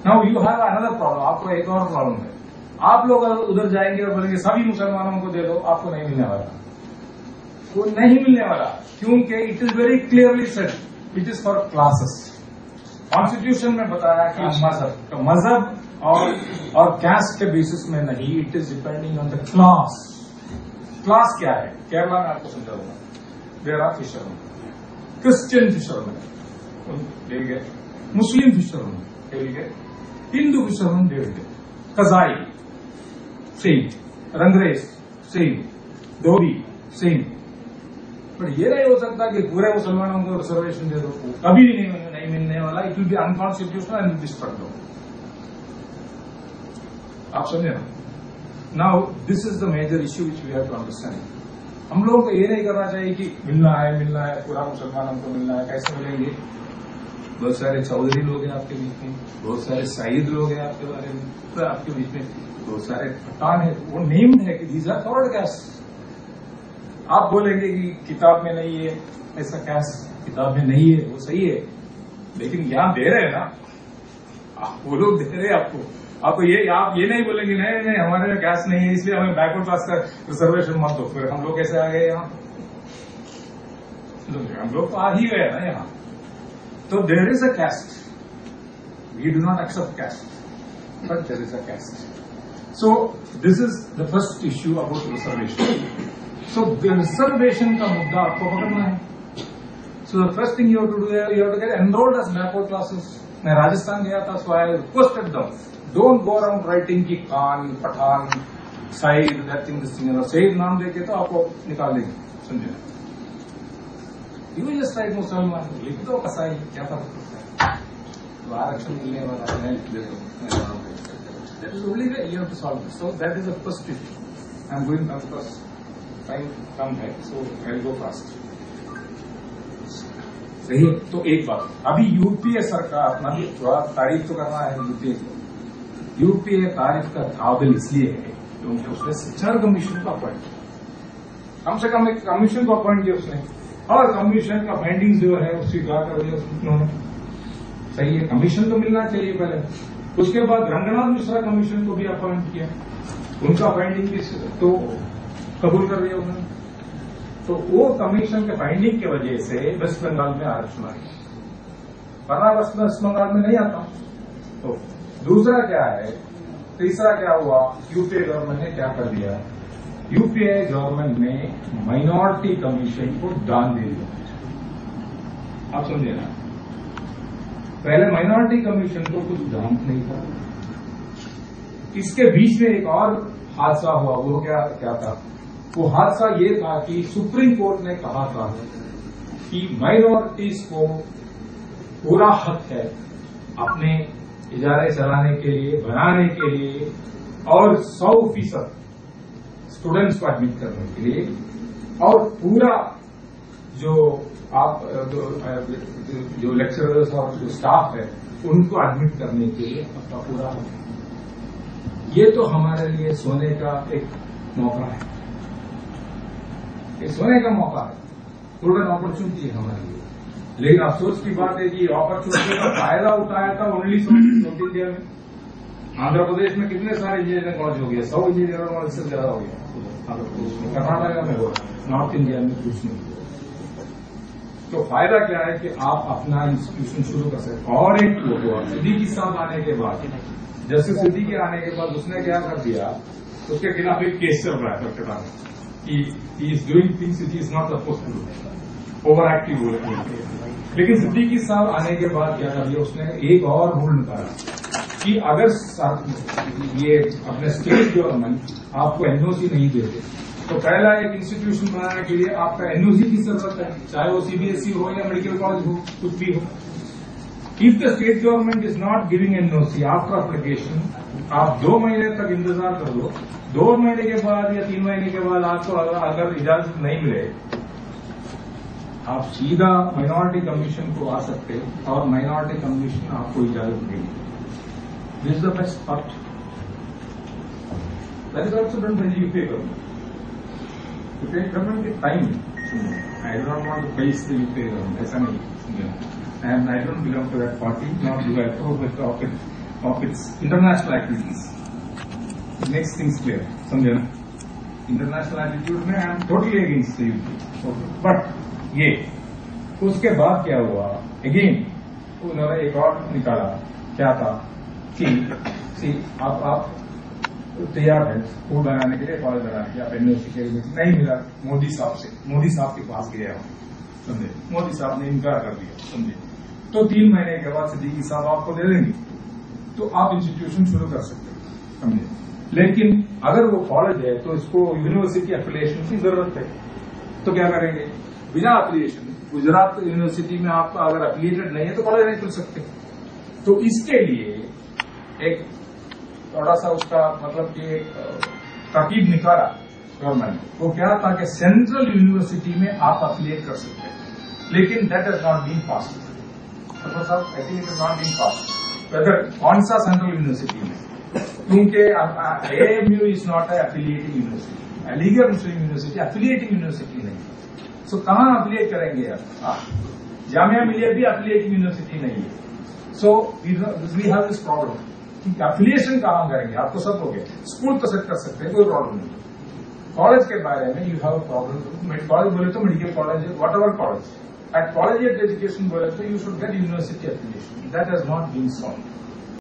Now you have another problem, आपको एक और प्रॉब्लम है। आप लोग अगर उधर जाएंगे और बोलेंगे सभी मुसलमानों को दे दो, आपको नहीं मिलने वाला, वो नहीं मिलने वाला, क्योंकि it is very clearly said it is for classes. Constitution में बताया कि मजहब और कैस्ट के बेसिस में नहीं, it is depending on the class. Class क्या है? केरला में आपको समझा दूंगा। There are fisherman, Christian fisherman, they will get Muslim fishermen, they will get Hindu fishermen, they will get Kazai, same, Rangres, same, Dhobi, same। पर ये नहीं हो सकता कि पूरे मुसलमानों को रिजर्वेशन दे दो, कभी भी नहीं मिलने वाला। It will be unconstitutional and destruct दो। आप समझे ना? Now this is the major issue which we have to understand. हम लोगों को ये नहीं करना चाहिए कि मिलना है पूरा मुसलमानों को मिलना है। कैसे मिलेंगे? बहुत सारे चौधरी लोग हैं आपके बीच में, बहुत सारे सईद लोग हैं आपके बारे में, तो आपके बीच में बहुत सारे पठान है, वो नेम्ड है कि दीज आर थर्ड कास्ट। आप बोलेंगे कि किताब में नहीं है, ऐसा कास्ट किताब में नहीं है, वो सही है, लेकिन यहां दे रहे हैं ना, वो लोग दे रहे हैं आपको। आप ये नहीं बोलेंगे नहीं हमारे में कास्ट नहीं है इसलिए हमें बैकवर्ड क्लास का रिजर्वेशन मत दो। फिर हम लोग कैसे आ गए यहाँ? हम लोग तो आ ही गए ना यहाँ। So there is a caste. We do not accept caste, but there is a caste. So this is the first issue about reservation. So the reservation का मुद्दा आपको पकड़ना है। So the first thing you have to do is you have to get enrolled as backward classes. मैं राजस्थान गया था, so I requested them, don't go around writing कि Khan, Pathan, Syed, that thing, this thing, और सईद नाम देके तो आपको निकाल देंगे, समझे? You just write मुसलमान, लिख दो कसाई, क्या फर्क पड़ता है? तो आरक्षण मिलने वाला है, that is only way you have to solve it. So that is the first issue. I am going now because time come है, so I will go fast. सही है। तो एक बात, अभी यूपीए सरकार अपना भी थोड़ा तारीफ तो करना है यूपीए तारीफ का काबिल इसलिए है क्योंकि उसने शिक्षा कमीशन को अपॉइंट किया। कम से कम एक कमीशन को अपॉइंट किया उसने, और कमीशन का फाइंडिंग्स जो है वो स्वीकार कर दिया उन्होंने। सही है, कमीशन तो मिलना चाहिए पहले। उसके बाद रंगनाथ मिश्रा कमीशन को भी अपॉइंट किया, उनका फाइंडिंग भी तो कबूल कर दिया उन्होंने। तो वो कमीशन के फाइंडिंग की वजह से वेस्ट बंगाल में आरक्षण आ गया, वरना वेस्ट बंगाल में नहीं आता। तो दूसरा क्या है, तीसरा क्या हुआ, यूपीए गवर्नमेंट ने क्या कर दिया, यूपीए गवर्नमेंट ने माइनॉरिटी कमीशन को दान दे दिया। आप समझे ना? पहले माइनॉरिटी कमीशन को कुछ दान नहीं था। इसके बीच में एक और हादसा हुआ, वो क्या था? वो हादसा ये था कि सुप्रीम कोर्ट ने कहा था कि माइनॉरिटीज को पूरा हक है अपने इजारे चलाने के लिए, बनाने के लिए, और 100% स्टूडेंट्स को एडमिट करने के लिए, और पूरा जो लेक्चरर्स और जो स्टाफ है उनको एडमिट करने के लिए अपना पूरा हक है। ये तो हमारे लिए सोने का एक मौका है, ये सोने का मौका है, गोल्डन अपॉर्चुनिटी है हमारे लिए। लेकिन अफसोस की बात है कि अपॉर्चुनिटी का फायदा उठाया था ओनली साउथ इंडिया में। आंध्र प्रदेश में कितने सारे इंजीनियरिंग कॉलेज हो गए, 100 इंजीनियरिंग कॉलेज से ज्यादा हो गया आंध्र प्रदेश में, कर्नाटका में हो रहा, नॉर्थ इंडिया में कुछ नहीं। तो फायदा क्या है कि आप अपना इंस्टीट्यूशन शुरू कर सकते। और एक हुआ सिद्दीकी साहब आने के बाद, जस्टिस सिद्दीकी आने के बाद उसने क्या कर दिया, उसके खिलाफ एक केस चल रहा है कलकत्ता में कि he is doing things which is not suppose to do, over active हो रहे हैं। लेकिन सिद्दीकी साहब आने के बाद क्या कर दिया, उसने एक और रूल निकाला कि अगर ये अपने स्टेट गवर्नमेंट आपको एनओसी नहीं देते तो पहला एक इंस्टीट्यूशन बनाने के लिए आपका एनओसी की जरूरत है, चाहे वो सीबीएसई हो या मेडिकल कॉलेज हो, कुछ भी हो। If the state government is not giving NOC after application, आप 2 महीने तक इंतजार कर लो, 2 महीने के बाद या 3 महीने के बाद आपको अगर इजाजत नहीं मिले, आप सीधा माइनॉरिटी कमीशन को आ सकते और माइनॉरिटी कमीशन आपको इजाजत देगी। This is the best part. That is also done by the UPA government. UPA government के time, I do not want to face the UPA government, ऐसा नहीं, and I don't belong to that party, not do I talk of its international activities. It makes things clear. समझे ना? International attitude में I am totally against the UP. But ये उसके बाद क्या हुआ? Again उन्होंने एक और निकाला, क्या था कि आप तैयार है स्कूल बनाने के लिए, कॉलेज बनाने के लिए, आप यूनिवर्सिटी के लिए नहीं मिला मोदी साहब के पास गया हो, समझे? मोदी साहब ने इनकार कर दिया, समझे? तो 3 महीने के बाद सिद्दीकी साहब आपको दे देंगे तो आप इंस्टीट्यूशन शुरू कर सकते हैं, समझे? लेकिन अगर वो कॉलेज है तो इसको यूनिवर्सिटी एफिलिएशन की जरूरत है, तो क्या करेंगे? बिना एफिलिएशन गुजरात यूनिवर्सिटी में आप अगर एफिलिएटेड नहीं है तो कॉलेज नहीं खुल सकते। तो इसके लिए एक थोड़ा सा उसका मतलब कि एक तरकीब निकाला गवर्नमेंट, वो क्या था कि सेंट्रल यूनिवर्सिटी में आप एफिलिएट कर सकते हैं, लेकिन that is not been passed. I think it is not been passed. अगर कौन सा सेंट्रल यूनिवर्सिटी में, क्योंकि AMU is not affiliating university, Aligarh Muslim university affiliating university नहीं। सो कहां एफिलिएट करेंगे आप? जामिया मिलिया भी एफिलिएटिंग यूनिवर्सिटी नहीं है। So we have this problem कि एफिलिएशन कहां करेंगे? आपको सब हो गया, स्कूल तो सेट कर सकते हैं, कोई प्रॉब्लम नहीं। कॉलेज के बारे में यू हैव प्रॉब्लम। कॉलेज बोले तो medical college, whatever college, at college education बोले तो you should get university affiliation, that has not been solve.